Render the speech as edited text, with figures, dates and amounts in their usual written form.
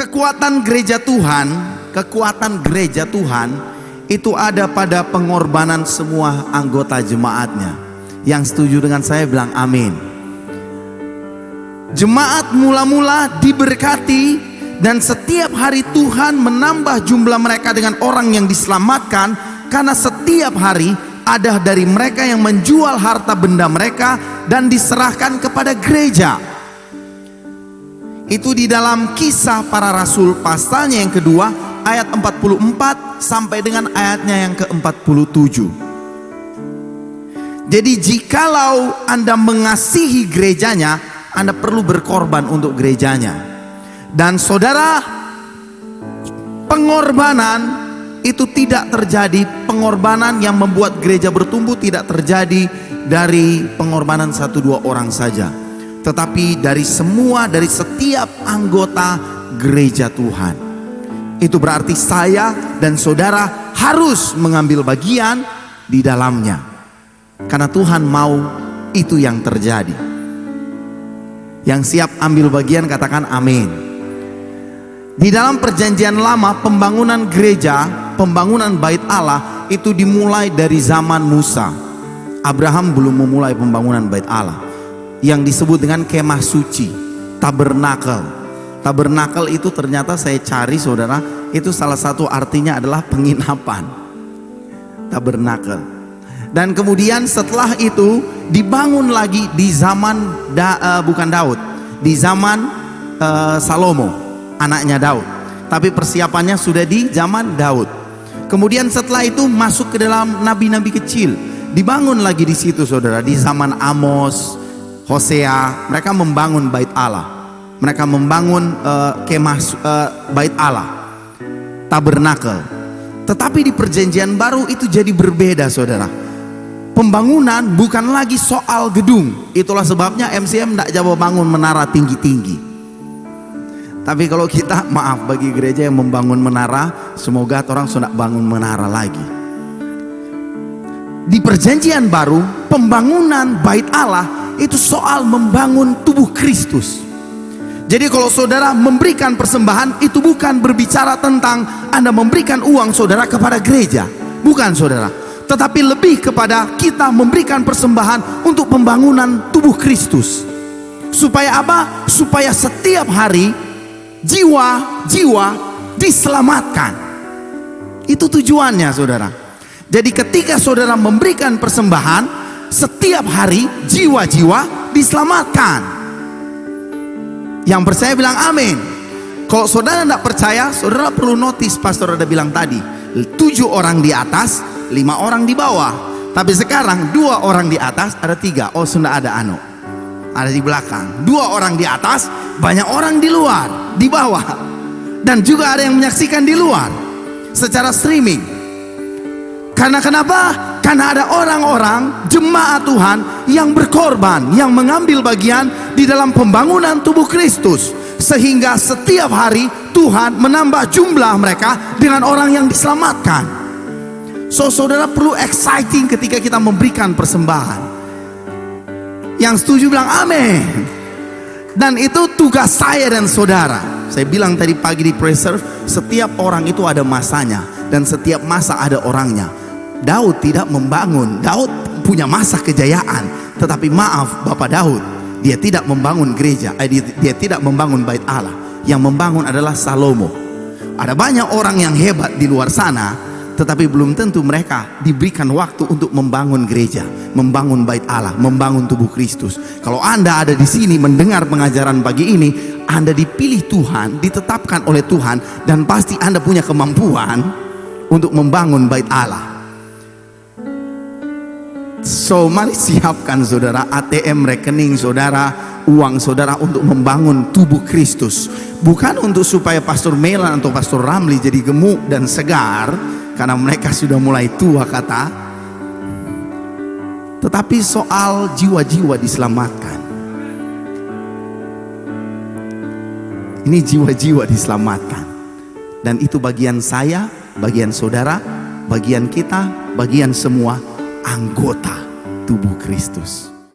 Kekuatan gereja Tuhan itu ada pada pengorbanan semua anggota jemaatnya. Yang setuju dengan saya bilang amin. Jemaat mula-mula diberkati, dan setiap hari Tuhan menambah jumlah mereka dengan orang yang diselamatkan, karena setiap hari ada dari mereka yang menjual harta benda mereka dan diserahkan kepada gereja. Itu di dalam Kisah Para Rasul pasalnya yang kedua ayat 44 sampai dengan ayatnya yang ke-47. Jadi jikalau Anda mengasihi gerejanya, Anda perlu berkorban untuk gerejanya. Dan saudara, pengorbanan itu tidak terjadi, pengorbanan yang membuat gereja bertumbuh tidak terjadi dari pengorbanan 1-2 orang saja, tetapi dari setiap anggota gereja Tuhan. Itu berarti saya dan saudara harus mengambil bagian di dalamnya, karena Tuhan mau itu yang terjadi. Yang siap ambil bagian katakan amin. Di dalam perjanjian lama, pembangunan gereja, pembangunan bait Allah itu dimulai dari zaman Musa. Abraham belum memulai pembangunan bait Allah, yang disebut dengan kemah suci, tabernakel. Tabernakel itu ternyata saya cari saudara, itu salah satu artinya adalah penginapan. Tabernakel. Dan kemudian setelah itu dibangun lagi di zaman bukan Daud, di zaman Salomo, anaknya Daud. Tapi persiapannya sudah di zaman Daud. Kemudian setelah itu masuk ke dalam nabi-nabi kecil, dibangun lagi di situ saudara, di zaman Amos, Hosea. Mereka membangun bait Allah, mereka membangun kemah bait Allah, tabernakel. Tetapi di perjanjian baru itu jadi berbeda saudara. Pembangunan bukan lagi soal gedung. Itulah sebabnya MCM tidak jauh bangun menara tinggi-tinggi. Tapi kalau kita, maaf bagi gereja yang membangun menara, semoga orang sudah bangun menara lagi. Di perjanjian baru, pembangunan bait Allah itu soal membangun tubuh Kristus. Jadi kalau saudara memberikan persembahan, itu bukan berbicara tentang Anda memberikan uang saudara kepada gereja, bukan saudara, tetapi lebih kepada kita memberikan persembahan untuk pembangunan tubuh Kristus. Supaya apa? Supaya setiap hari jiwa-jiwa diselamatkan. Itu tujuannya saudara. Jadi ketika saudara memberikan persembahan, setiap hari jiwa-jiwa diselamatkan. Yang percaya bilang amin. Kalau saudara tidak percaya, saudara perlu notice pastor ada bilang tadi, 7 orang di atas, 5 orang di bawah. Tapi sekarang 2 orang di atas, ada 3. Oh sudah ada ada di belakang. 2 orang di atas, banyak orang di luar, di bawah. Dan juga ada yang menyaksikan di luar secara streaming. Karena kenapa? Karena ada orang-orang jemaat Tuhan yang berkorban, yang mengambil bagian di dalam pembangunan tubuh Kristus, sehingga setiap hari Tuhan menambah jumlah mereka dengan orang yang diselamatkan. So saudara perlu exciting ketika kita memberikan persembahan. Yang setuju bilang amin. Dan itu tugas saya dan saudara. Saya bilang tadi pagi di Preserve, setiap orang itu ada masanya, dan setiap masa ada orangnya. Daud tidak membangun, Daud punya masa kejayaan, tetapi maaf Bapak Daud, dia tidak membangun gereja, dia tidak membangun bait Allah. Yang membangun adalah Salomo. Ada banyak orang yang hebat di luar sana, tetapi belum tentu mereka diberikan waktu untuk membangun gereja, membangun bait Allah, membangun tubuh Kristus. Kalau Anda ada di sini mendengar pengajaran pagi ini, Anda dipilih Tuhan, ditetapkan oleh Tuhan, dan pasti Anda punya kemampuan untuk membangun bait Allah. So mari siapkan saudara ATM rekening saudara, uang saudara untuk membangun tubuh Kristus. Bukan untuk supaya Pastor Melan atau Pastor Ramli jadi gemuk dan segar, karena mereka sudah mulai tua kata. Tetapi soal jiwa-jiwa diselamatkan. Ini jiwa-jiwa diselamatkan. Dan itu bagian saya, bagian saudara, bagian kita, bagian semua anggota tubuh Kristus.